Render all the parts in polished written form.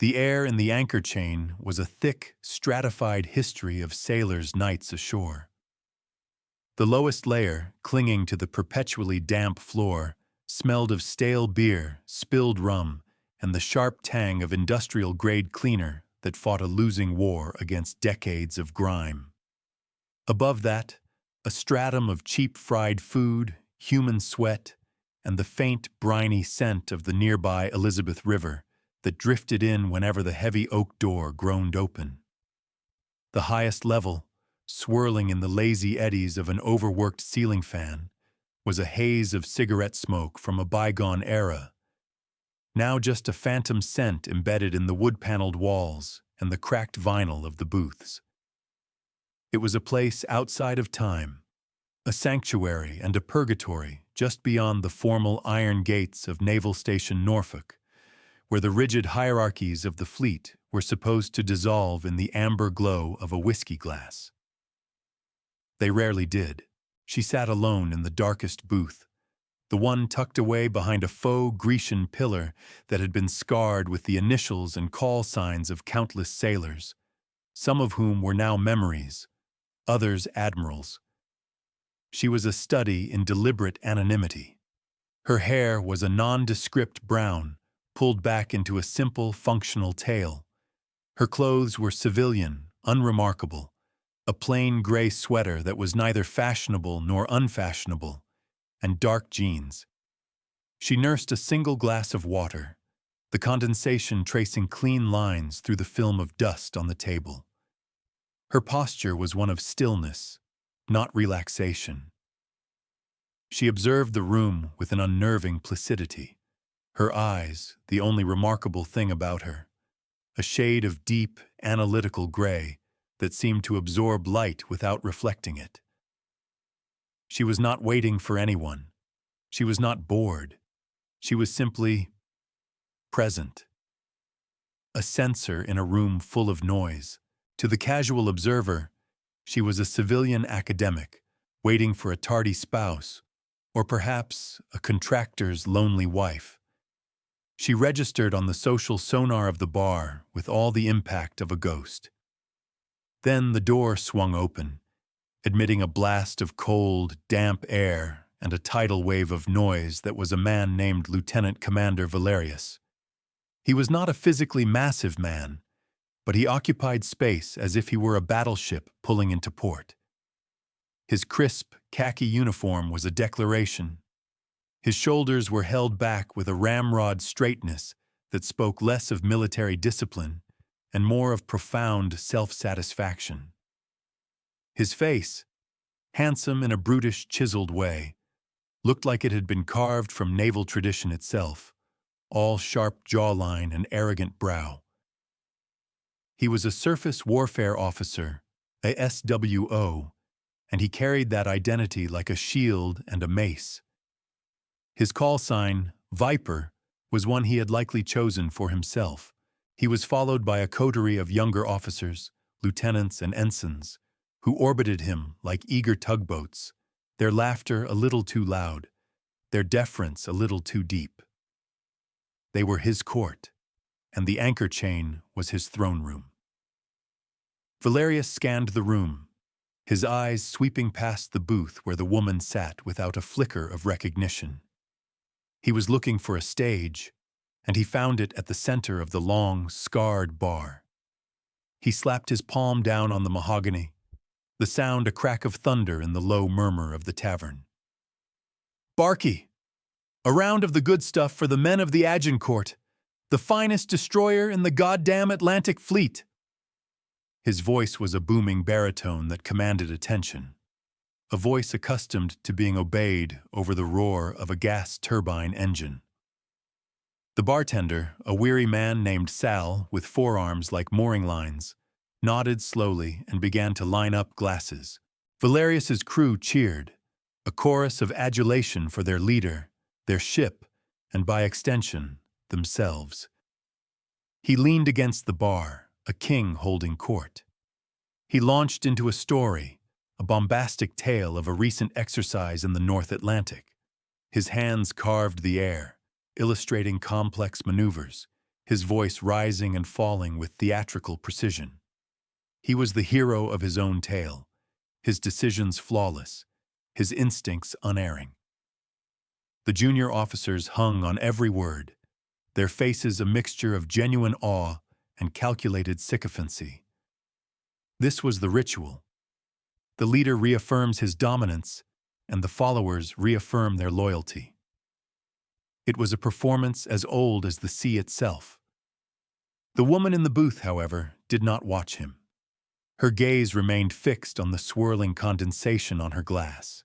The air in the anchor chain was a thick, stratified history of sailors' nights ashore. The lowest layer, clinging to the perpetually damp floor, smelled of stale beer, spilled rum, and the sharp tang of industrial-grade cleaner that fought a losing war against decades of grime. Above that, a stratum of cheap fried food, human sweat, and the faint, briny scent of the nearby Elizabeth River that drifted in whenever the heavy oak door groaned open. The highest level, swirling in the lazy eddies of an overworked ceiling fan, was a haze of cigarette smoke from a bygone era, now just a phantom scent embedded in the wood-paneled walls and the cracked vinyl of the booths. It was a place outside of time, a sanctuary and a purgatory just beyond the formal iron gates of Naval Station Norfolk, where the rigid hierarchies of the fleet were supposed to dissolve in the amber glow of a whiskey glass. They rarely did. She sat alone in the darkest booth, the one tucked away behind a faux Grecian pillar that had been scarred with the initials and call signs of countless sailors, some of whom were now memories, others admirals. She was a study in deliberate anonymity. Her hair was a nondescript brown, pulled back into a simple, functional tail. Her clothes were civilian, unremarkable, a plain gray sweater that was neither fashionable nor unfashionable, and dark jeans. She nursed a single glass of water, the condensation tracing clean lines through the film of dust on the table. Her posture was one of stillness, not relaxation. She observed the room with an unnerving placidity. Her eyes, the only remarkable thing about her, a shade of deep, analytical gray that seemed to absorb light without reflecting it. She was not waiting for anyone. She was not bored. She was simply present. A sensor in a room full of noise. To the casual observer, she was a civilian academic, waiting for a tardy spouse, or perhaps a contractor's lonely wife. She registered on the social sonar of the bar with all the impact of a ghost. Then the door swung open, admitting a blast of cold, damp air and a tidal wave of noise that was a man named Lieutenant Commander Valerius. He was not a physically massive man, but he occupied space as if he were a battleship pulling into port. His crisp, khaki uniform was a declaration. His shoulders were held back with a ramrod straightness that spoke less of military discipline and more of profound self-satisfaction. His face, handsome in a brutish, chiseled way, looked like it had been carved from naval tradition itself, all sharp jawline and arrogant brow. He was a surface warfare officer, a SWO, and he carried that identity like a shield and a mace. His call sign, Viper, was one he had likely chosen for himself. He was followed by a coterie of younger officers, lieutenants and ensigns, who orbited him like eager tugboats, their laughter a little too loud, their deference a little too deep. They were his court, and the anchor chain was his throne room. Valerius scanned the room, his eyes sweeping past the booth where the woman sat without a flicker of recognition. He was looking for a stage, and he found it at the center of the long, scarred bar. He slapped his palm down on the mahogany, the sound a crack of thunder in the low murmur of the tavern. "Barky! A round of the good stuff for the men of the Agincourt, the finest destroyer in the goddamn Atlantic Fleet." His voice was a booming baritone that commanded attention, a voice accustomed to being obeyed over the roar of a gas turbine engine. The bartender, a weary man named Sal with forearms like mooring lines, nodded slowly and began to line up glasses. Valerius's crew cheered, a chorus of adulation for their leader, their ship, and by extension, themselves. He leaned against the bar, a king holding court. He launched into a story, a bombastic tale of a recent exercise in the North Atlantic. His hands carved the air, illustrating complex maneuvers, his voice rising and falling with theatrical precision. He was the hero of his own tale, his decisions flawless, his instincts unerring. The junior officers hung on every word, their faces a mixture of genuine awe and calculated sycophancy. This was the ritual. The leader reaffirms his dominance, and the followers reaffirm their loyalty. It was a performance as old as the sea itself. The woman in the booth, however, did not watch him. Her gaze remained fixed on the swirling condensation on her glass.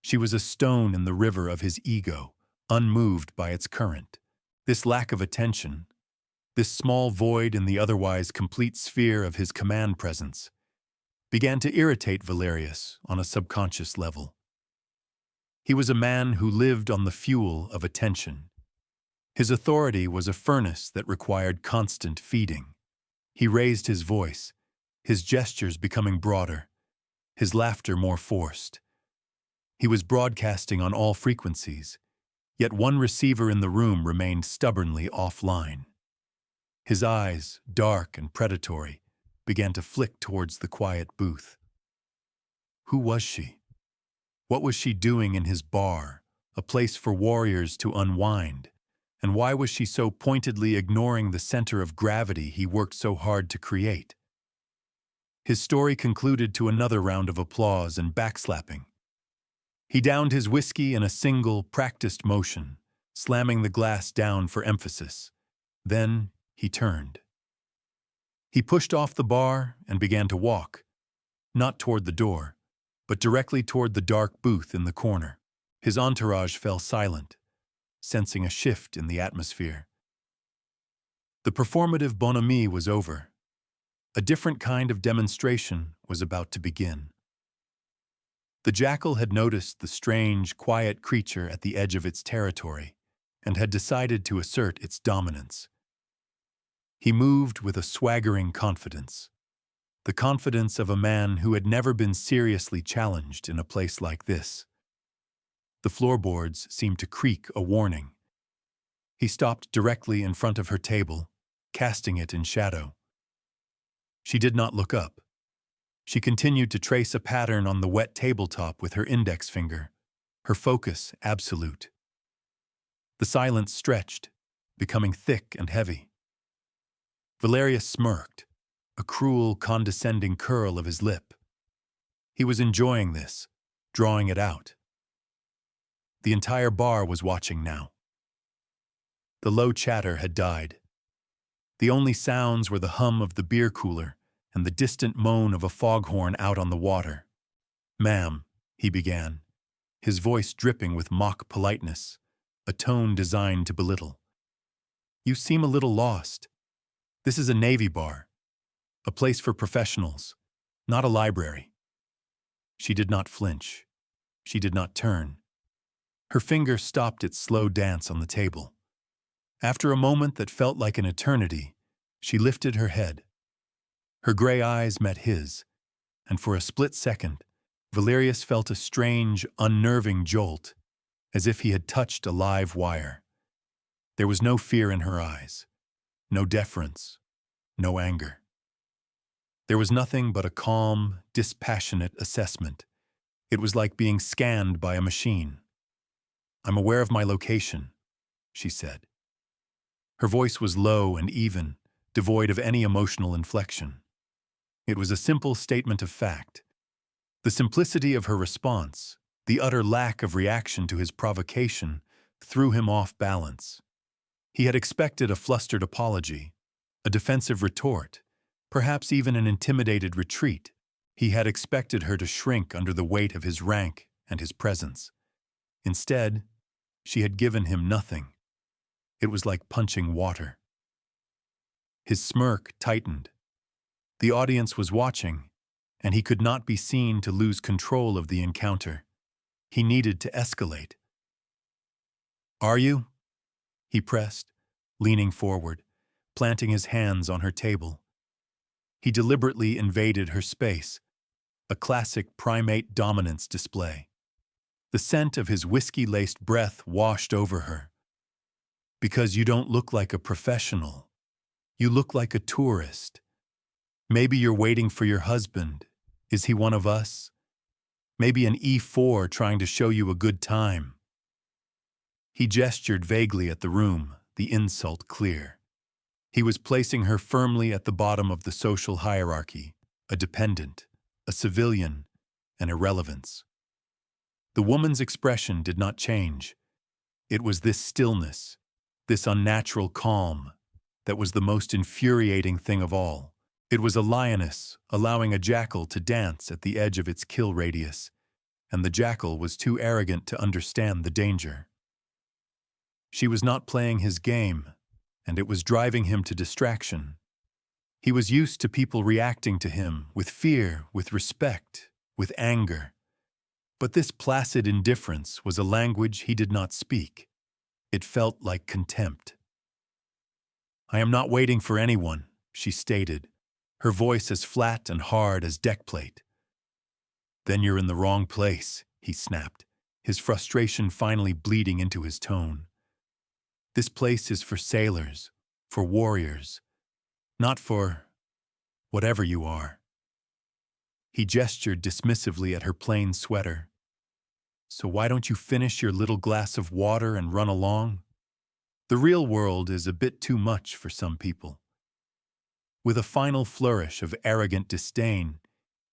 She was a stone in the river of his ego, unmoved by its current. This lack of attention, this small void in the otherwise complete sphere of his command presence, began to irritate Valerius on a subconscious level. He was a man who lived on the fuel of attention. His authority was a furnace that required constant feeding. He raised his voice, his gestures becoming broader, his laughter more forced. He was broadcasting on all frequencies, yet one receiver in the room remained stubbornly offline. His eyes, dark and predatory, began to flick towards the quiet booth. Who was she? What was she doing in his bar, a place for warriors to unwind? And why was she so pointedly ignoring the center of gravity he worked so hard to create? His story concluded to another round of applause and backslapping. He downed his whiskey in a single, practiced motion, slamming the glass down for emphasis. Then he turned. He pushed off the bar and began to walk, not toward the door, but directly toward the dark booth in the corner. His entourage fell silent, sensing a shift in the atmosphere. The performative bonhomie was over. A different kind of demonstration was about to begin. The jackal had noticed the strange, quiet creature at the edge of its territory and had decided to assert its dominance. He moved with a swaggering confidence, the confidence of a man who had never been seriously challenged in a place like this. The floorboards seemed to creak a warning. He stopped directly in front of her table, casting it in shadow. She did not look up. She continued to trace a pattern on the wet tabletop with her index finger, her focus absolute. The silence stretched, becoming thick and heavy. Valerius smirked, a cruel, condescending curl of his lip. He was enjoying this, drawing it out. The entire bar was watching now. The low chatter had died. The only sounds were the hum of the beer cooler and the distant moan of a foghorn out on the water. "Ma'am," he began, his voice dripping with mock politeness, a tone designed to belittle. "You seem a little lost. This is a Navy bar, a place for professionals, not a library." She did not flinch. She did not turn. Her finger stopped its slow dance on the table. After a moment that felt like an eternity, she lifted her head. Her gray eyes met his, and for a split second, Valerius felt a strange, unnerving jolt, as if he had touched a live wire. There was no fear in her eyes, no deference, no anger. There was nothing but a calm, dispassionate assessment. It was like being scanned by a machine. "I'm aware of my location," she said. Her voice was low and even, devoid of any emotional inflection. It was a simple statement of fact. The simplicity of her response, the utter lack of reaction to his provocation, threw him off balance. He had expected a flustered apology, a defensive retort, perhaps even an intimidated retreat. He had expected her to shrink under the weight of his rank and his presence. Instead, she had given him nothing. It was like punching water. His smirk tightened. The audience was watching, and he could not be seen to lose control of the encounter. He needed to escalate. "Are you?" he pressed, leaning forward, planting his hands on her table. He deliberately invaded her space, a classic primate dominance display. The scent of his whiskey-laced breath washed over her. "Because you don't look like a professional," You look like a tourist. Maybe you're waiting for your husband. Is he one of us? Maybe an E4 trying to show you a good time." He gestured vaguely at the room, the insult clear. He was placing her firmly at the bottom of the social hierarchy, a dependent, a civilian, an irrelevance. The woman's expression did not change. It was this stillness, this unnatural calm, that was the most infuriating thing of all. It was a lioness allowing a jackal to dance at the edge of its kill radius, and the jackal was too arrogant to understand the danger. She was not playing his game, and it was driving him to distraction. He was used to people reacting to him with fear, with respect, with anger. But this placid indifference was a language he did not speak. It felt like contempt. "I am not waiting for anyone," she stated, her voice as flat and hard as deck plate. "Then you're in the wrong place," he snapped, his frustration finally bleeding into his tone. "This place is for sailors, for warriors, not for whatever you are." He gestured dismissively at her plain sweater. "So why don't you finish your little glass of water and run along? The real world is a bit too much for some people." With a final flourish of arrogant disdain,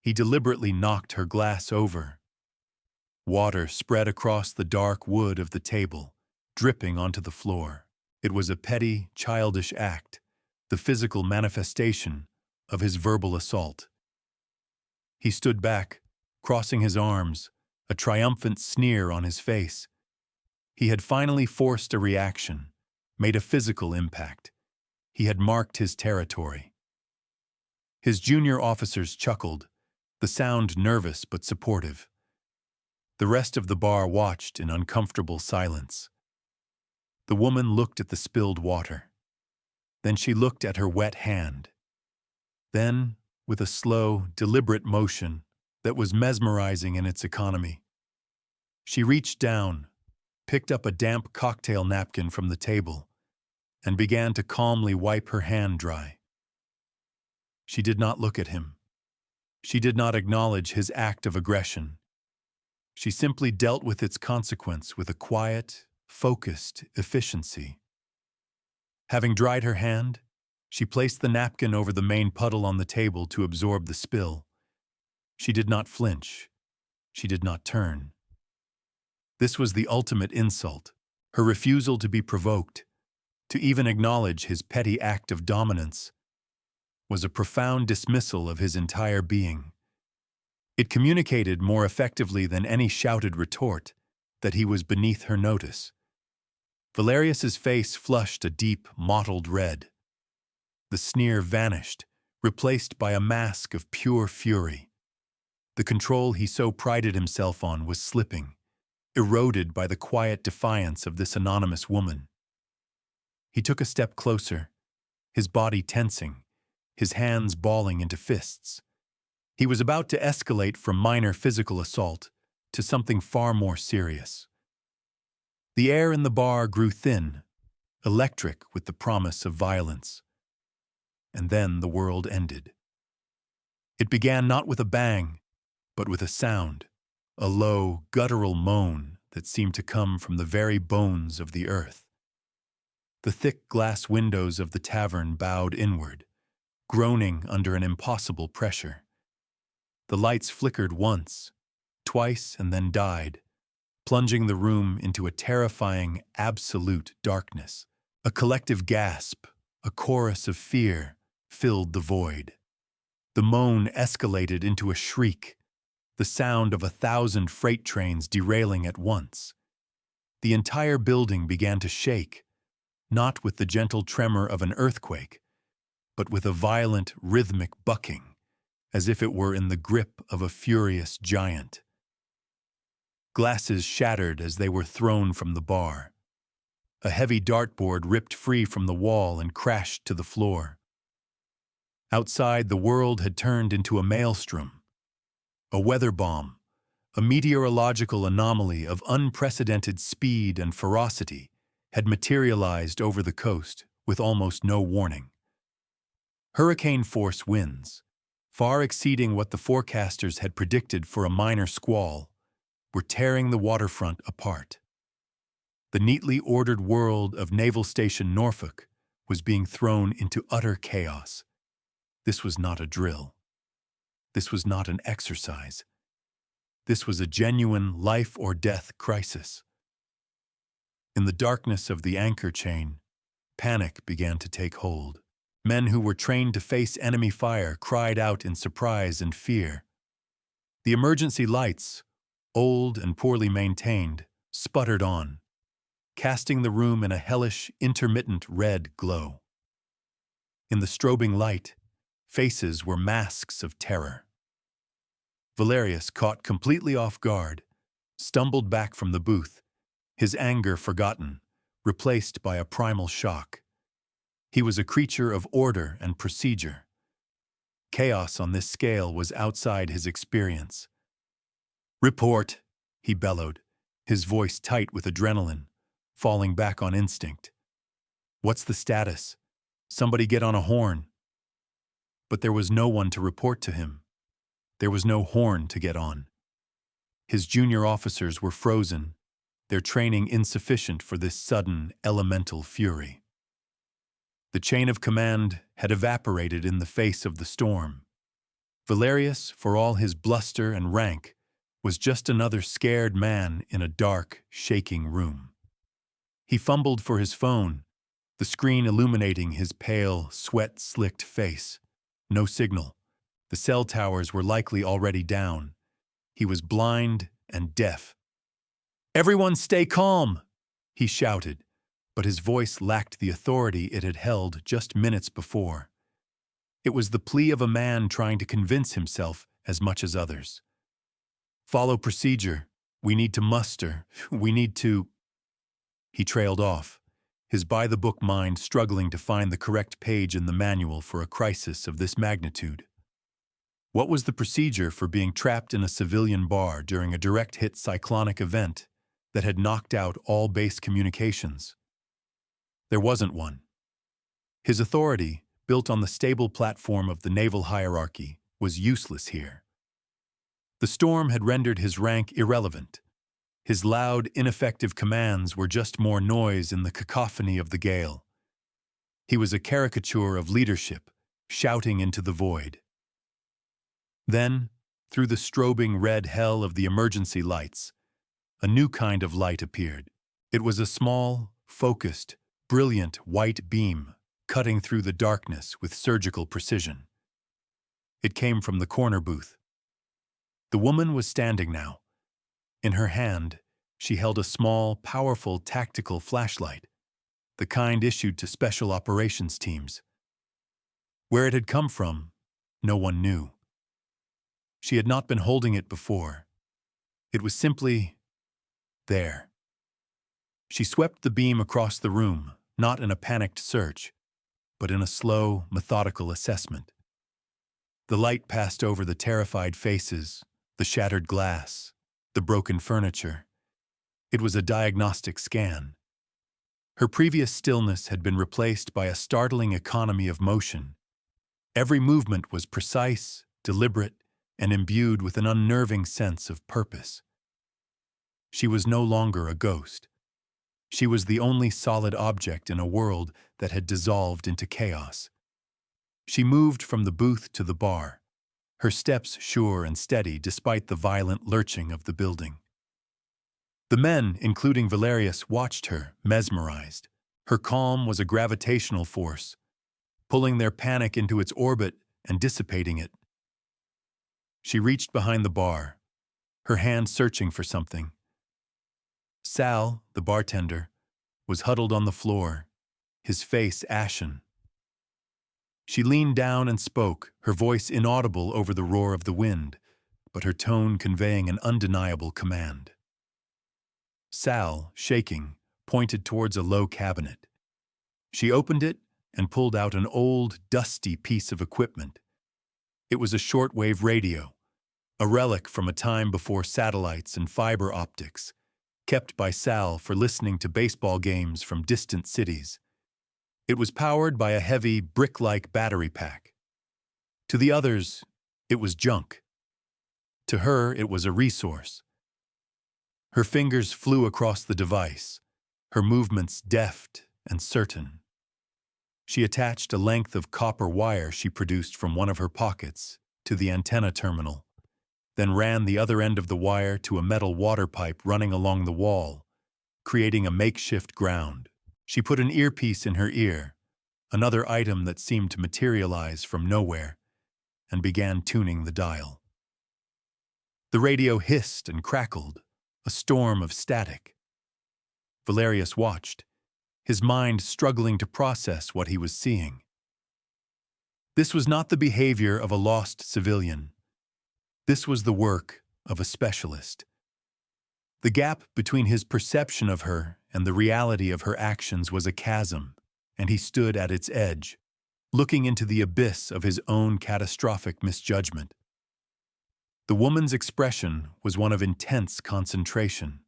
he deliberately knocked her glass over. Water spread across the dark wood of the table, dripping onto the floor. It was a petty, childish act, the physical manifestation of his verbal assault. He stood back, crossing his arms, a triumphant sneer on his face. He had finally forced a reaction, made a physical impact. He had marked his territory. His junior officers chuckled, the sound nervous but supportive. The rest of the bar watched in uncomfortable silence. The woman looked at the spilled water. Then she looked at her wet hand. Then, with a slow, deliberate motion that was mesmerizing in its economy, she reached down, picked up a damp cocktail napkin from the table, and began to calmly wipe her hand dry. She did not look at him. She did not acknowledge his act of aggression. She simply dealt with its consequence with a quiet, focused efficiency. Having dried her hand, she placed the napkin over the main puddle on the table to absorb the spill. She did not flinch. She did not turn. This was the ultimate insult, her refusal to be provoked, to even acknowledge his petty act of dominance, was a profound dismissal of his entire being. It communicated more effectively than any shouted retort that he was beneath her notice. Valerius's face flushed a deep, mottled red. The sneer vanished, replaced by a mask of pure fury. The control he so prided himself on was slipping, eroded by the quiet defiance of this anonymous woman. He took a step closer, his body tensing, his hands balling into fists. He was about to escalate from minor physical assault to something far more serious. The air in the bar grew thin, electric with the promise of violence. And then the world ended. It began not with a bang, but with a sound, a low, guttural moan that seemed to come from the very bones of the earth. The thick glass windows of the tavern bowed inward, groaning under an impossible pressure. The lights flickered once, twice, and then died, plunging the room into a terrifying, absolute darkness. A collective gasp, a chorus of fear, filled the void. The moan escalated into a shriek, the sound of 1,000 freight trains derailing at once. The entire building began to shake, not with the gentle tremor of an earthquake, but with a violent, rhythmic bucking, as if it were in the grip of a furious giant. Glasses shattered as they were thrown from the bar. A heavy dartboard ripped free from the wall and crashed to the floor. Outside, the world had turned into a maelstrom. A weather bomb, a meteorological anomaly of unprecedented speed and ferocity, had materialized over the coast with almost no warning. Hurricane force winds, far exceeding what the forecasters had predicted for a minor squall, were tearing the waterfront apart. The neatly ordered world of Naval Station Norfolk was being thrown into utter chaos. This was not a drill. This was not an exercise. This was a genuine life-or-death crisis. In the darkness of the anchor chain, panic began to take hold. Men who were trained to face enemy fire cried out in surprise and fear. The emergency lights, old and poorly maintained, sputtered on, casting the room in a hellish, intermittent red glow. In the strobing light, faces were masks of terror. Valerius, caught completely off guard, stumbled back from the booth, his anger forgotten, replaced by a primal shock. He was a creature of order and procedure. Chaos on this scale was outside his experience. "Report," he bellowed, his voice tight with adrenaline, falling back on instinct. "What's the status? Somebody get on a horn." But there was no one to report to him. There was no horn to get on. His junior officers were frozen, their training insufficient for this sudden, elemental fury. The chain of command had evaporated in the face of the storm. Valerius, for all his bluster and rank, was just another scared man in a dark, shaking room. He fumbled for his phone, the screen illuminating his pale, sweat-slicked face. No signal. The cell towers were likely already down. He was blind and deaf. "Everyone stay calm!" he shouted, but his voice lacked the authority it had held just minutes before. It was the plea of a man trying to convince himself as much as others. "Follow procedure. We need to muster. We need to—" He trailed off, his by-the-book mind struggling to find the correct page in the manual for a crisis of this magnitude. What was the procedure for being trapped in a civilian bar during a direct-hit cyclonic event that had knocked out all base communications? There wasn't one. His authority, built on the stable platform of the naval hierarchy, was useless here. The storm had rendered his rank irrelevant. His loud, ineffective commands were just more noise in the cacophony of the gale. He was a caricature of leadership, shouting into the void. Then, through the strobing red hell of the emergency lights, a new kind of light appeared. It was a small, focused, brilliant white beam cutting through the darkness with surgical precision. It came from the corner booth. The woman was standing now. In her hand, she held a small, powerful tactical flashlight, the kind issued to special operations teams. Where it had come from, no one knew. She had not been holding it before. It was simply there. She swept the beam across the room, not in a panicked search, but in a slow, methodical assessment. The light passed over the terrified faces, the shattered glass, the broken furniture. It was a diagnostic scan. Her previous stillness had been replaced by a startling economy of motion. Every movement was precise, deliberate, and imbued with an unnerving sense of purpose. She was no longer a ghost. She was the only solid object in a world that had dissolved into chaos. She moved from the booth to the bar, her steps sure and steady despite the violent lurching of the building. The men, including Valerius, watched her, mesmerized. Her calm was a gravitational force, pulling their panic into its orbit and dissipating it. She reached behind the bar, her hand searching for something. Sal, the bartender, was huddled on the floor, his face ashen. She leaned down and spoke, her voice inaudible over the roar of the wind, but her tone conveying an undeniable command. Sal, shaking, pointed towards a low cabinet. She opened it and pulled out an old, dusty piece of equipment. It was a shortwave radio, a relic from a time before satellites and fiber optics, kept by Sal for listening to baseball games from distant cities. It was powered by a heavy, brick-like battery pack. To the others, it was junk. To her, it was a resource. Her fingers flew across the device, her movements deft and certain. She attached a length of copper wire she produced from one of her pockets to the antenna terminal, then ran the other end of the wire to a metal water pipe running along the wall, creating a makeshift ground. She put an earpiece in her ear, another item that seemed to materialize from nowhere, and began tuning the dial. The radio hissed and crackled, a storm of static. Valerius watched, his mind struggling to process what he was seeing. This was not the behavior of a lost civilian. This was the work of a specialist. The gap between his perception of her and the reality of her actions was a chasm, and he stood at its edge, looking into the abyss of his own catastrophic misjudgment. The woman's expression was one of intense concentration.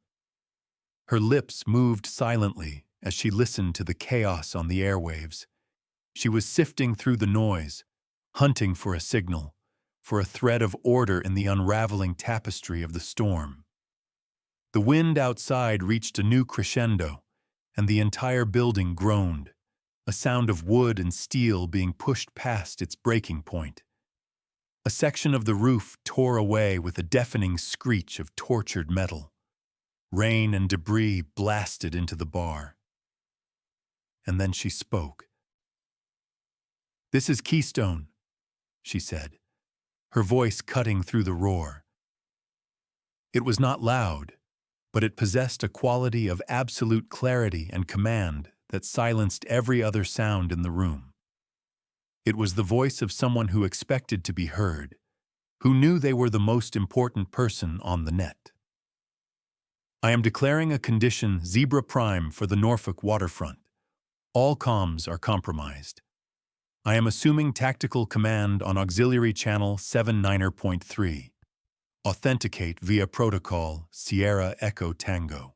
Her lips moved silently as she listened to the chaos on the airwaves. She was sifting through the noise, hunting for a signal, for a thread of order in the unraveling tapestry of the storm. The wind outside reached a new crescendo, and the entire building groaned, a sound of wood and steel being pushed past its breaking point. A section of the roof tore away with a deafening screech of tortured metal. Rain and debris blasted into the bar. And then she spoke. "This is Keystone," she said, her voice cutting through the roar. It was not loud, but it possessed a quality of absolute clarity and command that silenced every other sound in the room. It was the voice of someone who expected to be heard, who knew they were the most important person on the net. "I am declaring a condition Zebra Prime for the Norfolk waterfront. All comms are compromised. I am assuming tactical command on Auxiliary Channel 79.3. Authenticate via protocol Sierra Echo Tango."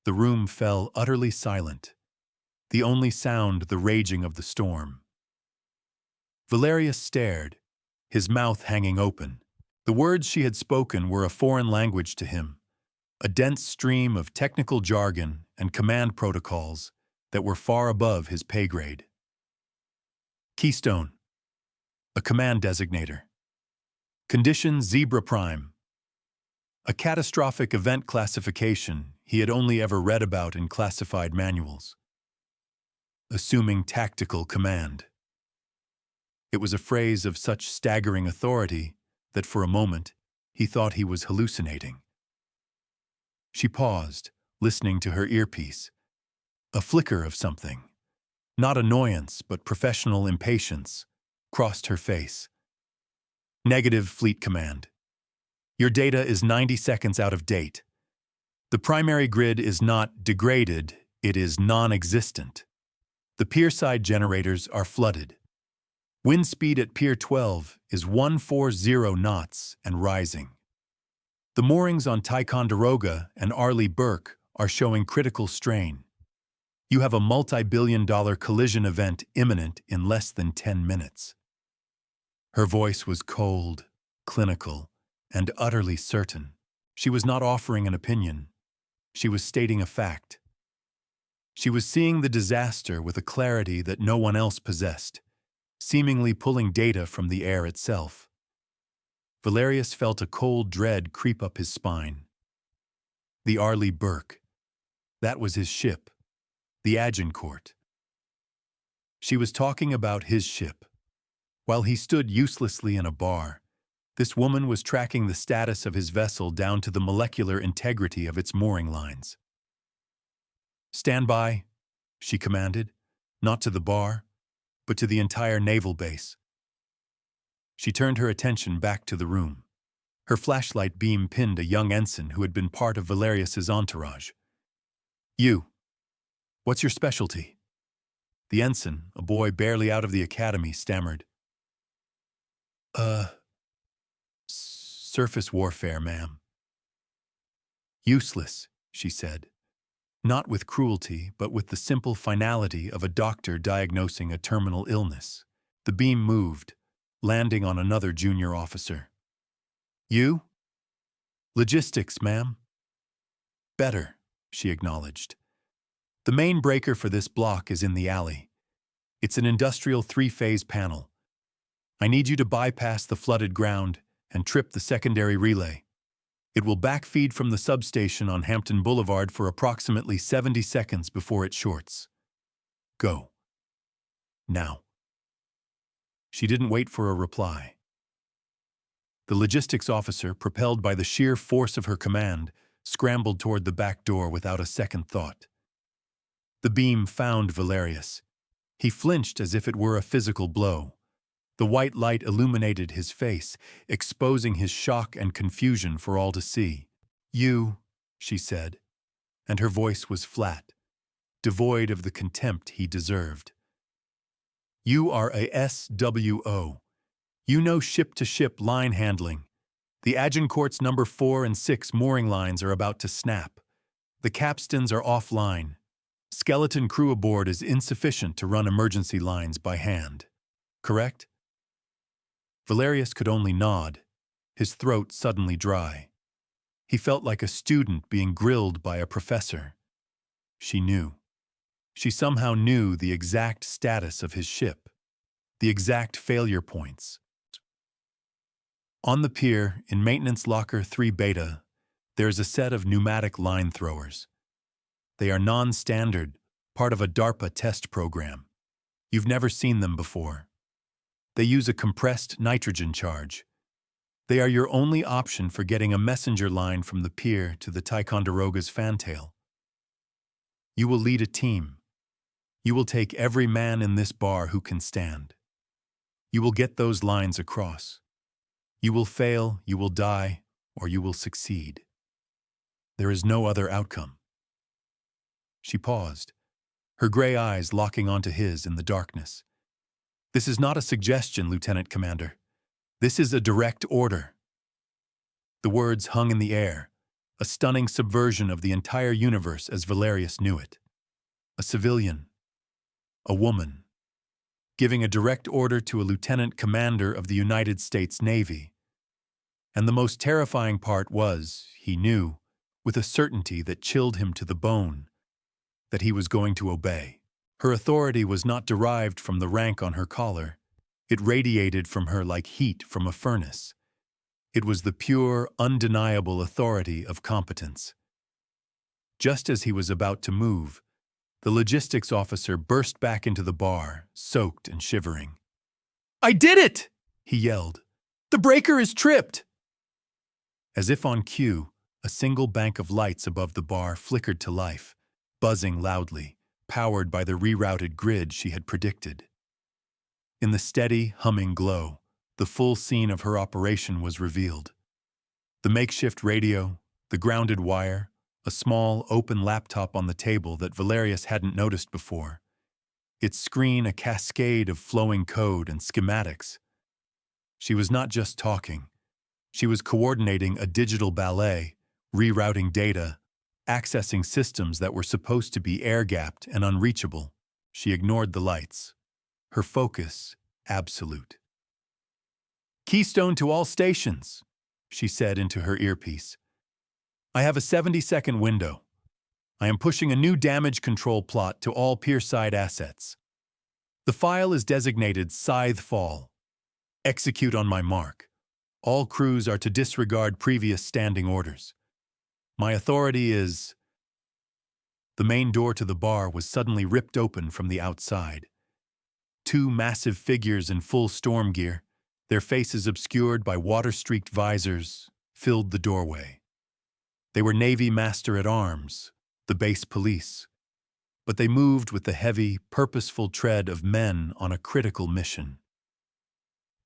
The room fell utterly silent, the only sound the raging of the storm. Valerius stared, his mouth hanging open. The words she had spoken were a foreign language to him, a dense stream of technical jargon and command protocols that were far above his pay grade. Keystone, a command designator. Condition Zebra Prime, a catastrophic event classification he had only ever read about in classified manuals. Assuming tactical command. It was a phrase of such staggering authority that for a moment he thought he was hallucinating. She paused, listening to her earpiece. A flicker of something, not annoyance but professional impatience, crossed her face. Negative Fleet Command. Your data is 90 seconds out of date. The primary grid is not degraded, it is non-existent. The pier-side generators are flooded. Wind speed at Pier 12 is 140 knots and rising. The moorings on Ticonderoga and Arleigh Burke are showing critical strain. You have a multi-billion-dollar collision event imminent in less than 10 minutes. Her voice was cold, clinical, and utterly certain. She was not offering an opinion. She was stating a fact. She was seeing the disaster with a clarity that no one else possessed, seemingly pulling data from the air itself. Valerius felt a cold dread creep up his spine. The Arleigh Burke. That was his ship, the Agincourt. She was talking about his ship. While he stood uselessly in a bar, this woman was tracking the status of his vessel down to the molecular integrity of its mooring lines. "Stand by," she commanded, not to the bar, but to the entire naval base. She turned her attention back to the room. Her flashlight beam pinned a young ensign who had been part of Valerius's entourage. "You. What's your specialty?" The ensign, a boy barely out of the academy, stammered. Surface warfare, ma'am." "Useless," she said. not with cruelty, but with the simple finality of a doctor diagnosing a terminal illness. The beam moved, landing on another junior officer. You? Logistics, ma'am. Better, she acknowledged. The main breaker for this block is in the alley. It's an industrial three-phase panel. I need you to bypass the flooded ground and trip the secondary relay. It will backfeed from the substation on Hampton Boulevard for approximately 70 seconds before it shorts. Go. Now. She didn't wait for a reply. The logistics officer, propelled by the sheer force of her command, scrambled toward the back door without a second thought. The beam found Valerius. He flinched as if it were a physical blow. The white light illuminated his face, exposing his shock and confusion for all to see. You, she said, and her voice was flat, devoid of the contempt he deserved. You are a SWO. You know ship-to-ship line handling. The Agincourt's number 4 and 6 mooring lines are about to snap. The capstans are offline. Skeleton crew aboard is insufficient to run emergency lines by hand. Correct? Valerius could only nod, his throat suddenly dry. He felt like a student being grilled by a professor. She knew. She somehow knew the exact status of his ship, the exact failure points. On the pier, in Maintenance Locker 3 Beta, there's a set of pneumatic line throwers. They are non-standard, part of a DARPA test program. You've never seen them before. They use a compressed nitrogen charge. They are your only option for getting a messenger line from the pier to the Ticonderoga's fantail. You will lead a team. You will take every man in this bar who can stand. You will get those lines across. You will fail, you will die, or you will succeed. There is no other outcome. She paused, her gray eyes locking onto his in the darkness. This is not a suggestion, Lieutenant Commander. This is a direct order. The words hung in the air, a stunning subversion of the entire universe as Valerius knew it. A civilian, a woman, giving a direct order to a lieutenant commander of the United States Navy. And the most terrifying part was, he knew, with a certainty that chilled him to the bone, that he was going to obey. Her authority was not derived from the rank on her collar. It radiated from her like heat from a furnace. It was the pure, undeniable authority of competence. Just as he was about to move, the logistics officer burst back into the bar, soaked and shivering. "I did it!" he yelled. "The breaker is tripped!" As if on cue, a single bank of lights above the bar flickered to life, buzzing loudly, powered by the rerouted grid she had predicted. In the steady, humming glow, the full scene of her operation was revealed. The makeshift radio, the grounded wire, a small, open laptop on the table that Valerius hadn't noticed before. Its screen a cascade of flowing code and schematics. She was not just talking. She was coordinating a digital ballet, rerouting data, accessing systems that were supposed to be air-gapped and unreachable. She ignored the lights. Her focus, absolute. "Keystone to all stations," she said into her earpiece. "I have a 70-second window. I am pushing a new damage control plot to all pierside assets. The file is designated Scythe Fall. Execute on my mark. All crews are to disregard previous standing orders. My authority is..." The main door to the bar was suddenly ripped open from the outside. 2 massive figures in full storm gear, their faces obscured by water-streaked visors, filled the doorway. They were Navy Master-at-Arms, the base police, but they moved with the heavy, purposeful tread of men on a critical mission.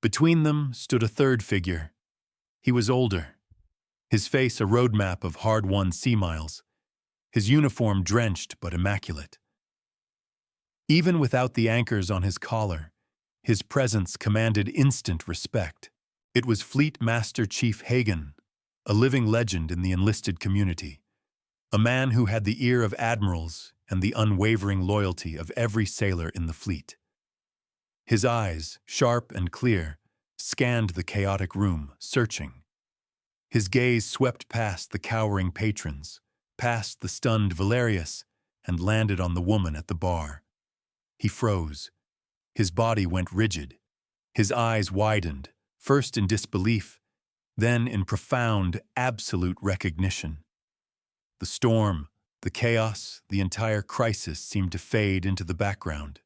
Between them stood a third figure. He was older, his face a roadmap of hard-won sea miles, his uniform drenched but immaculate. Even without the anchors on his collar, his presence commanded instant respect. It was Fleet Master Chief Hagen, a living legend in the enlisted community. a man who had the ear of admirals and the unwavering loyalty of every sailor in the fleet. His eyes, sharp and clear, scanned the chaotic room, searching. His gaze swept past the cowering patrons, past the stunned Valerius, and landed on the woman at the bar. He froze. His body went rigid. His eyes widened, first in disbelief, then in profound, absolute recognition. The storm, the chaos, the entire crisis seemed to fade into the background.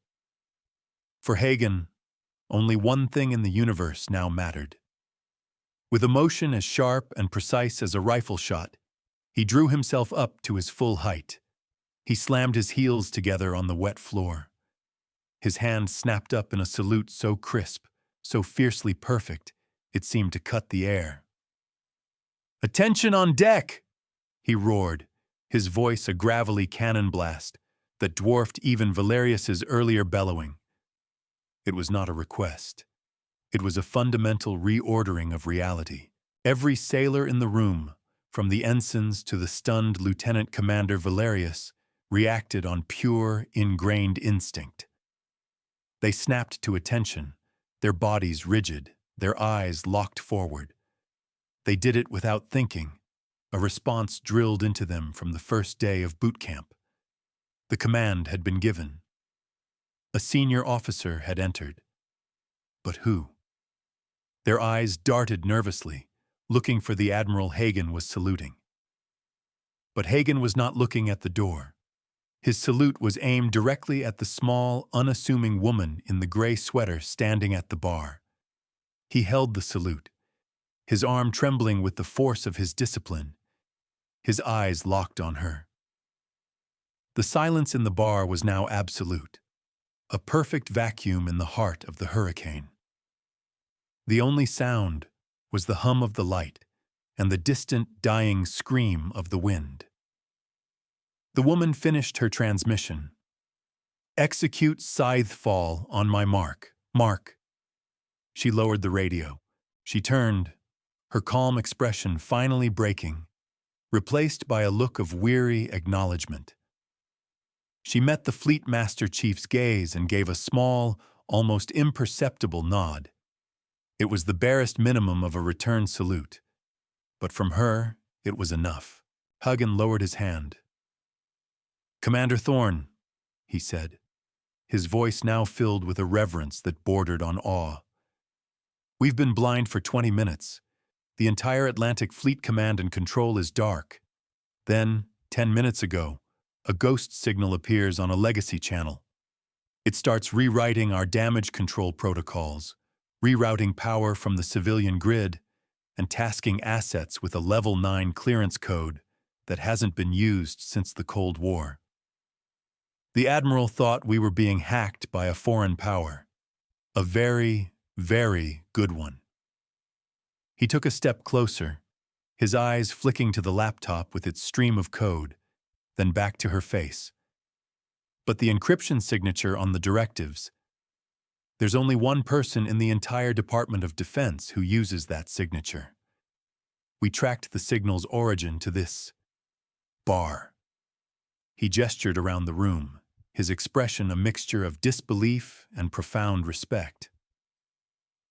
For Hagen, only one thing in the universe now mattered. With a motion as sharp and precise as a rifle shot, he drew himself up to his full height. He slammed his heels together on the wet floor. His hand snapped up in a salute so crisp, so fiercely perfect, it seemed to cut the air. "Attention on deck!" he roared, his voice a gravelly cannon blast that dwarfed even Valerius's earlier bellowing. It was not a request. It was a fundamental reordering of reality. Every sailor in the room, from the ensigns to the stunned Lieutenant Commander Valerius, reacted on pure, ingrained instinct. They snapped to attention, their bodies rigid, their eyes locked forward. They did it without thinking, a response drilled into them from the first day of boot camp. The command had been given. A senior officer had entered. But who? Their eyes darted nervously, looking for the Admiral Hagen was saluting. But Hagen was not looking at the door. His salute was aimed directly at the small, unassuming woman in the gray sweater standing at the bar. He held the salute, his arm trembling with the force of his discipline. His eyes locked on her. The silence in the bar was now absolute, a perfect vacuum in the heart of the hurricane. The only sound was the hum of the light and the distant, dying scream of the wind. The woman finished her transmission. "Execute Scythe fall on my mark. Mark." She lowered the radio. She turned, her calm expression finally breaking, replaced by a look of weary acknowledgement. She met the Fleet Master Chief's gaze and gave a small, almost imperceptible nod. It was the barest minimum of a return salute, but from her, it was enough. Hagen lowered his hand. "Commander Thorne," he said, his voice now filled with a reverence that bordered on awe. "We've been blind for 20 minutes. The entire Atlantic Fleet Command and Control is dark. Then, 10 minutes ago, a ghost signal appears on a legacy channel. It starts rewriting our damage control protocols, rerouting power from the civilian grid, and tasking assets with a Level 9 clearance code that hasn't been used since the Cold War. The Admiral thought we were being hacked by a foreign power. A very, very good one." He took a step closer, his eyes flicking to the laptop with its stream of code, then back to her face. "But the encryption signature on the directives, there's only one person in the entire Department of Defense who uses that signature. We tracked the signal's origin to this bar." He gestured around the room, his expression a mixture of disbelief and profound respect.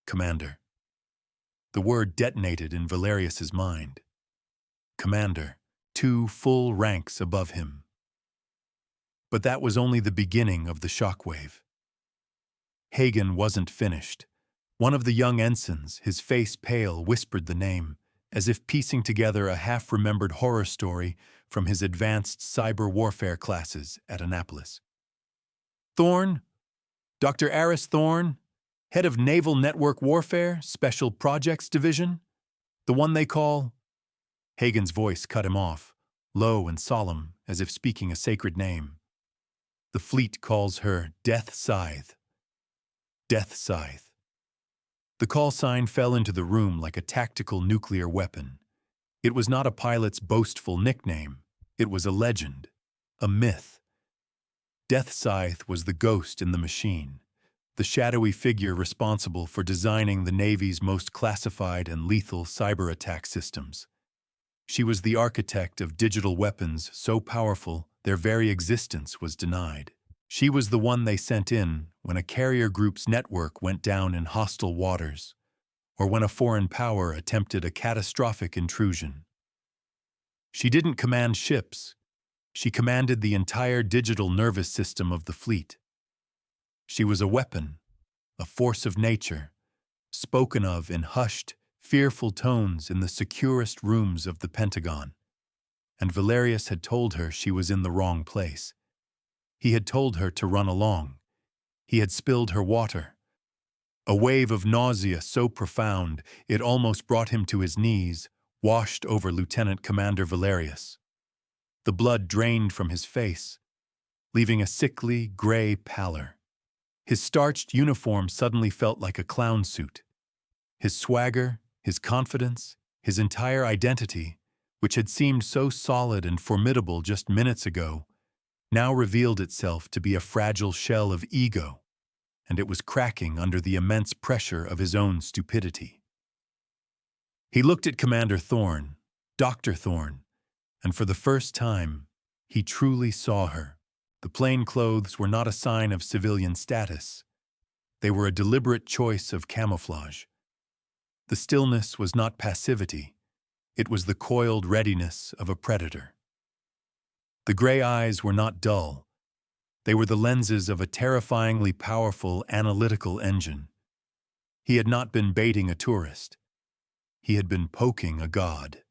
"Commander." The word detonated in Valerius's mind. Commander, 2 full ranks above him. But that was only the beginning of the shockwave. Hagen wasn't finished. One of the young ensigns, his face pale, whispered the name, as if piecing together a half-remembered horror story from his advanced cyber warfare classes at Annapolis. "Thorne? Dr. Aris Thorne, head of Naval Network Warfare, Special Projects Division? The one they call—" Hagen's voice cut him off, low and solemn, as if speaking a sacred name. "The fleet calls her Death Scythe. Death Scythe." The call sign fell into the room like a tactical nuclear weapon. It was not a pilot's boastful nickname. It was a legend, a myth. Death Scythe was the ghost in the machine, the shadowy figure responsible for designing the Navy's most classified and lethal cyber attack systems. She was the architect of digital weapons so powerful their very existence was denied. She was the one they sent in when a carrier group's network went down in hostile waters, or when a foreign power attempted a catastrophic intrusion. She didn't command ships. She commanded the entire digital nervous system of the fleet. She was a weapon, a force of nature, spoken of in hushed, fearful tones in the securest rooms of the Pentagon. And Valerius had told her she was in the wrong place. He had told her to run along. He had spilled her water. A wave of nausea so profound it almost brought him to his knees washed over Lieutenant Commander Valerius. The blood drained from his face, leaving a sickly, gray pallor. His starched uniform suddenly felt like a clown suit. His swagger, his confidence, his entire identity, which had seemed so solid and formidable just minutes ago, now revealed itself to be a fragile shell of ego, and it was cracking under the immense pressure of his own stupidity. He looked at Commander Thorne, Dr. Thorne, and for the first time, he truly saw her. The plain clothes were not a sign of civilian status. They were a deliberate choice of camouflage. The stillness was not passivity. It was the coiled readiness of a predator. The gray eyes were not dull. They were the lenses of a terrifyingly powerful analytical engine. He had not been baiting a tourist. He had been poking a god.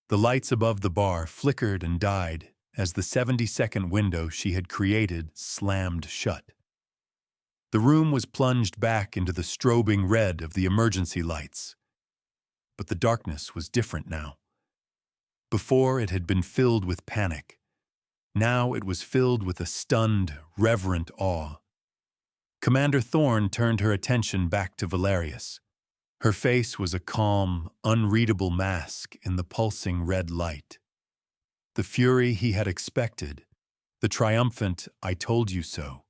The lights above the bar flickered and died as the 70-second window she had created slammed shut. The room was plunged back into the strobing red of the emergency lights. But the darkness was different now. Before, it had been filled with panic. Now it was filled with a stunned, reverent awe. Commander Thorne turned her attention back to Valerius. Her face was a calm, unreadable mask in the pulsing red light. The fury he had expected, the triumphant "I told you so,"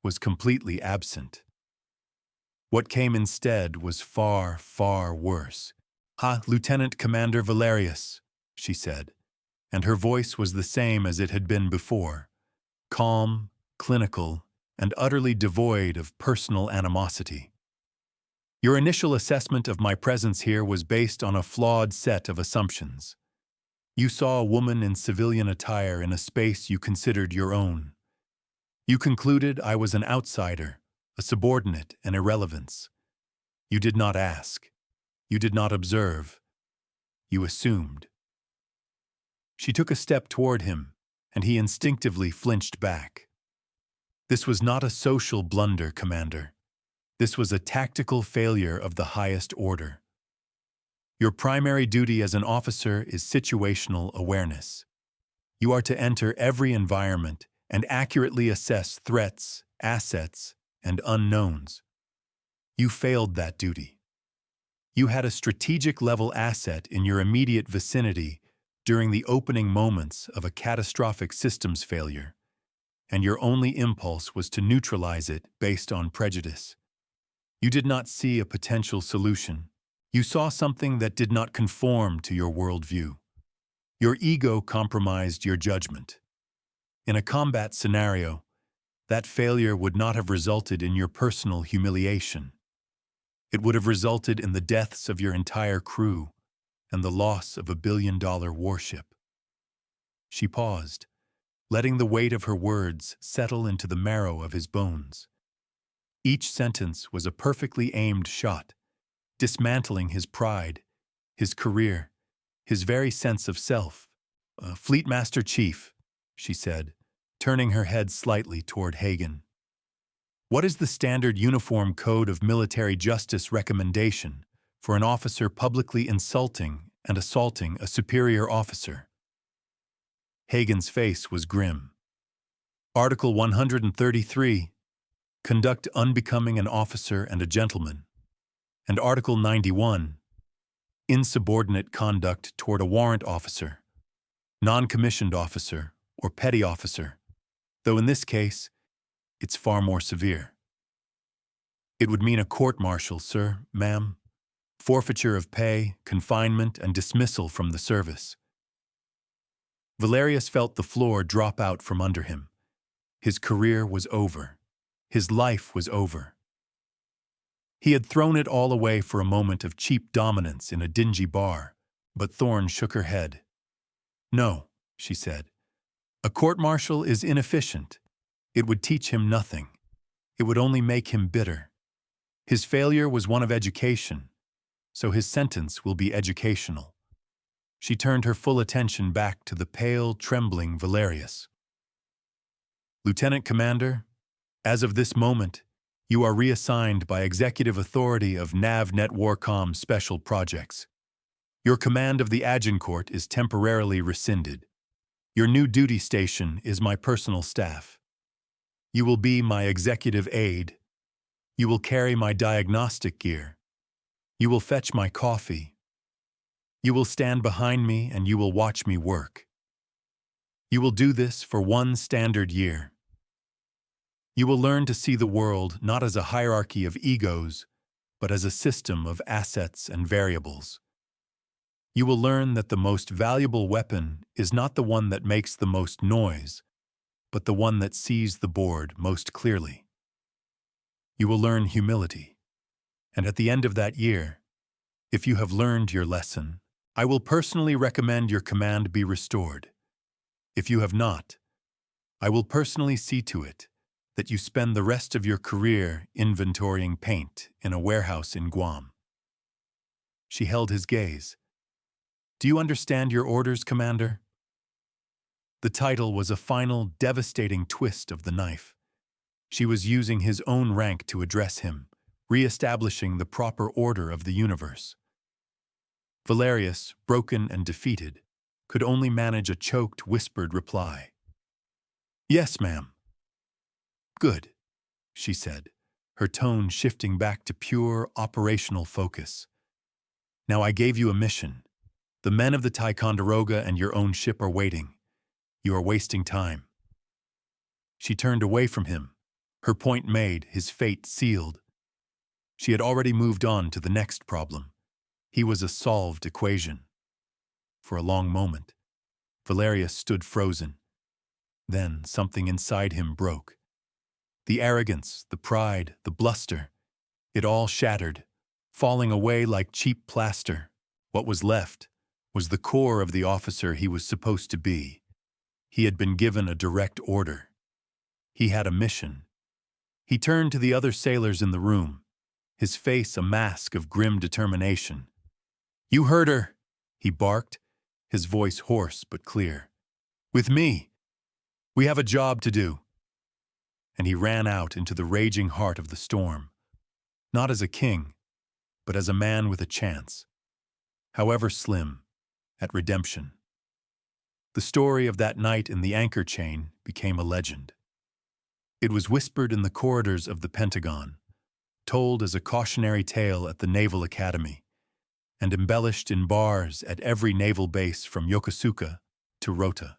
was completely absent. What came instead was far, far worse. "Ha, Lieutenant Commander Valerius," she said, and her voice was the same as it had been before, calm, clinical, and utterly devoid of personal animosity. "Your initial assessment of my presence here was based on a flawed set of assumptions. You saw a woman in civilian attire in a space you considered your own. You concluded I was an outsider, a subordinate, an irrelevance. You did not ask. You did not observe. You assumed." She took a step toward him, and he instinctively flinched back. This was not a social blunder, Commander. This was a tactical failure of the highest order. Your primary duty as an officer is situational awareness. You are to enter every environment and accurately assess threats, assets, and unknowns. You failed that duty. You had a strategic-level asset in your immediate vicinity during the opening moments of a catastrophic systems failure, and your only impulse was to neutralize it based on prejudice. You did not see a potential solution. You saw something that did not conform to your worldview. Your ego compromised your judgment. In a combat scenario, that failure would not have resulted in your personal humiliation. It would have resulted in the deaths of your entire crew and the loss of a billion-dollar warship. She paused, letting the weight of her words settle into the marrow of his bones. Each sentence was a perfectly aimed shot, dismantling his pride, his career, his very sense of self. "Fleet Master Chief," she said, turning her head slightly toward Hagen. "What is the standard uniform code of military justice recommendation for an officer publicly insulting and assaulting a superior officer?" Hagen's face was grim. "Article 133, conduct unbecoming an officer and a gentleman. And Article 91, insubordinate conduct toward a warrant officer, non-commissioned officer, or petty officer, though in this case, it's far more severe." "It would mean a court-martial, sir, ma'am. forfeiture of pay, confinement, and dismissal from the service. Valerius felt the floor drop out from under him. His career was over. His life was over. He had thrown it all away for a moment of cheap dominance in a dingy bar, but Thorne shook her head. "No," she said. "A court-martial is inefficient. It would teach him nothing. It would only make him bitter. His failure was one of education, so his sentence will be educational." She turned her full attention back to the pale, trembling Valerius. "Lieutenant Commander, as of this moment, you are reassigned by executive authority of NavNet Warcom Special Projects. Your command of the Agincourt is temporarily rescinded. Your new duty station is my personal staff. You will be my executive aide. You will carry my diagnostic gear. You will fetch my coffee. You will stand behind me and you will watch me work. You will do this for 1 standard year. You will learn to see the world not as a hierarchy of egos, but as a system of assets and variables. You will learn that the most valuable weapon is not the one that makes the most noise, but the one that sees the board most clearly. You will learn humility, and at the end of that year, if you have learned your lesson, I will personally recommend your command be restored. If you have not, I will personally see to it that you spend the rest of your career inventorying paint in a warehouse in Guam. She held his gaze. "Do you understand your orders, Commander?" The title was a final, devastating twist of the knife. She was using his own rank to address him, re-establishing the proper order of the universe. Valerius, broken and defeated, could only manage a choked, whispered reply. "Yes, ma'am." "Good," she said, her tone shifting back to pure operational focus. "Now I gave you a mission. The men of the Ticonderoga and your own ship are waiting. You are wasting time." She turned away from him, her point made, his fate sealed. She had already moved on to the next problem. He was a solved equation. For a long moment, Valerius stood frozen. Then something inside him broke. The arrogance, the pride, the bluster, it all shattered, falling away like cheap plaster. What was left was the core of the officer he was supposed to be. He had been given a direct order. He had a mission. He turned to the other sailors in the room, his face a mask of grim determination. "You heard her," he barked, his voice hoarse but clear. "With me. We have a job to do." And he ran out into the raging heart of the storm, not as a king, but as a man with a chance, however slim, at redemption. The story of that night in the anchor chain became a legend. It was whispered in the corridors of the Pentagon, told as a cautionary tale at the Naval Academy, and embellished in bars at every naval base from Yokosuka to Rota.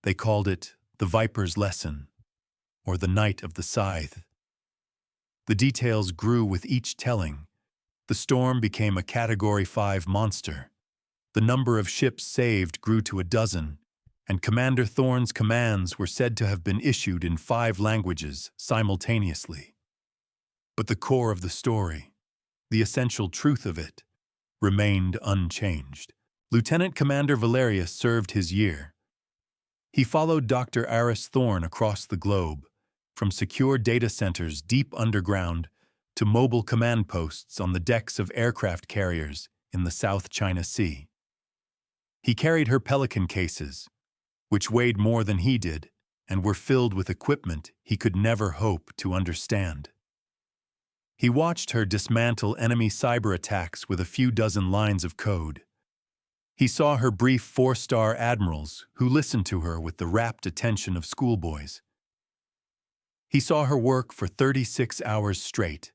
They called it the Viper's Lesson, or the Night of the Scythe. The details grew with each telling. The storm became a Category 5 monster. The number of ships saved grew to 12, and Commander Thorne's commands were said to have been issued in 5 languages simultaneously. But the core of the story, the essential truth of it, remained unchanged. Lieutenant Commander Valerius served his year. He followed Dr. Aris Thorne across the globe, from secure data centers deep underground to mobile command posts on the decks of aircraft carriers in the South China Sea. He carried her Pelican cases, which weighed more than he did and were filled with equipment he could never hope to understand. He watched her dismantle enemy cyber attacks with a few dozen lines of code. He saw her brief 4-star admirals who listened to her with the rapt attention of schoolboys. He saw her work for 36 hours straight,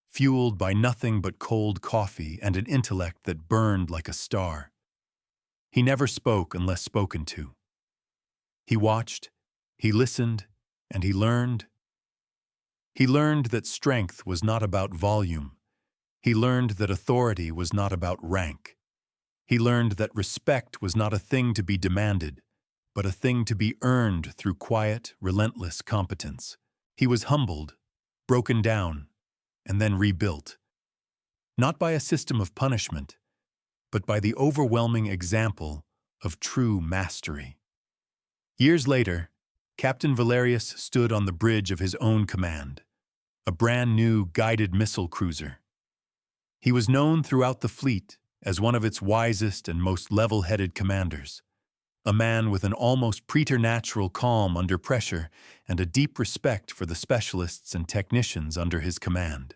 fueled by nothing but cold coffee and an intellect that burned like a star. He never spoke unless spoken to. He watched, he listened, and he learned. He learned that strength was not about volume. He learned that authority was not about rank. He learned that respect was not a thing to be demanded, but a thing to be earned through quiet, relentless competence. He was humbled, broken down, and then rebuilt, not by a system of punishment, but by the overwhelming example of true mastery. Years later, Captain Valerius stood on the bridge of his own command, a brand new guided missile cruiser. He was known throughout the fleet as one of its wisest and most level-headed commanders, a man with an almost preternatural calm under pressure and a deep respect for the specialists and technicians under his command.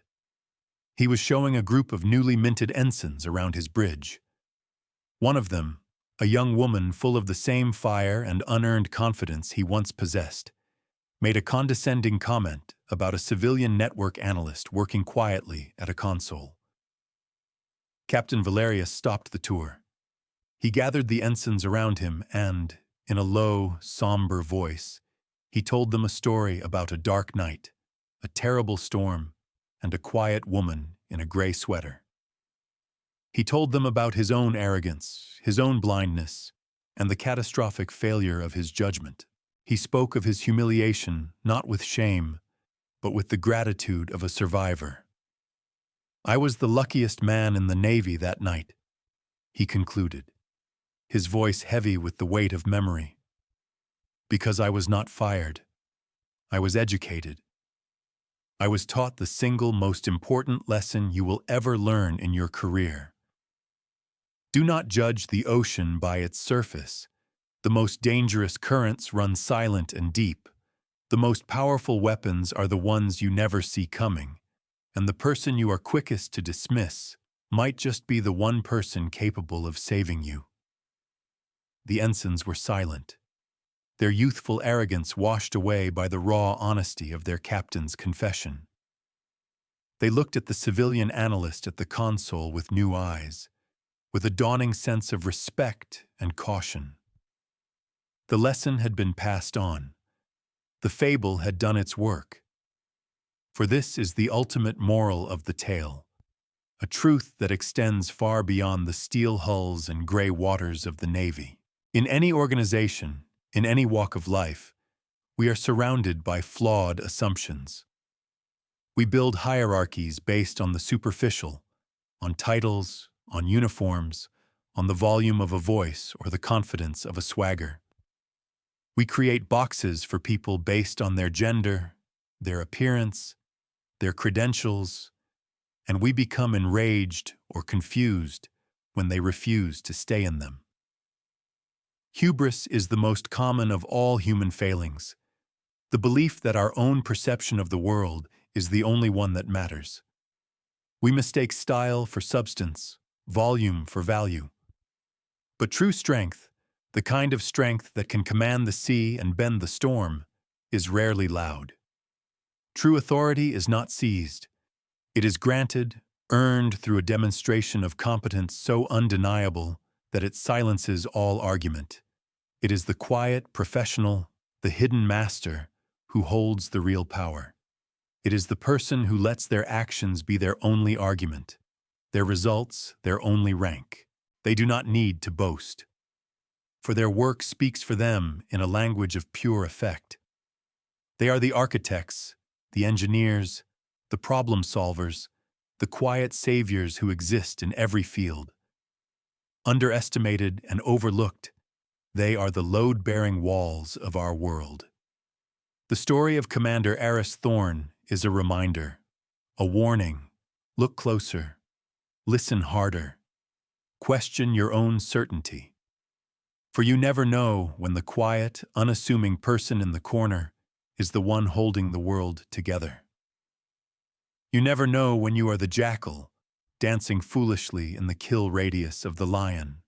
He was showing a group of newly minted ensigns around his bridge. One of them, a young woman full of the same fire and unearned confidence he once possessed, made a condescending comment about a civilian network analyst working quietly at a console. Captain Valerius stopped the tour. He gathered the ensigns around him and, in a low, somber voice, he told them a story about a dark night, a terrible storm, and a quiet woman in a gray sweater. He told them about his own arrogance, his own blindness, and the catastrophic failure of his judgment. He spoke of his humiliation not with shame, but with the gratitude of a survivor. "I was the luckiest man in the Navy that night," he concluded, his voice heavy with the weight of memory. "Because I was not fired. I was educated. I was taught the single most important lesson you will ever learn in your career. Do not judge the ocean by its surface. The most dangerous currents run silent and deep. The most powerful weapons are the ones you never see coming, and the person you are quickest to dismiss might just be the one person capable of saving you." The ensigns were silent, their youthful arrogance washed away by the raw honesty of their captain's confession. They looked at the civilian analyst at the console with new eyes, with a dawning sense of respect and caution. The lesson had been passed on. The fable had done its work. For this is the ultimate moral of the tale, a truth that extends far beyond the steel hulls and gray waters of the Navy. In any organization, in any walk of life, we are surrounded by flawed assumptions. We build hierarchies based on the superficial, on titles, on uniforms, on the volume of a voice or the confidence of a swagger. We create boxes for people based on their gender, their appearance, their credentials, and we become enraged or confused when they refuse to stay in them. Hubris is the most common of all human failings, the belief that our own perception of the world is the only one that matters. We mistake style for substance, volume for value. But true strength, the kind of strength that can command the sea and bend the storm, is rarely loud. True authority is not seized. It is granted, earned through a demonstration of competence so undeniable that it silences all argument. It is the quiet professional, the hidden master, who holds the real power. It is the person who lets their actions be their only argument, their results their only rank. They do not need to boast, for their work speaks for them in a language of pure effect. They are the architects, the engineers, the problem solvers, the quiet saviors who exist in every field. Underestimated and overlooked, they are the load-bearing walls of our world. The story of Commander Aris Thorne is a reminder, a warning. Look closer, listen harder, question your own certainty. For you never know when the quiet, unassuming person in the corner is the one holding the world together. You never know when you are the jackal, dancing foolishly in the kill radius of the lion.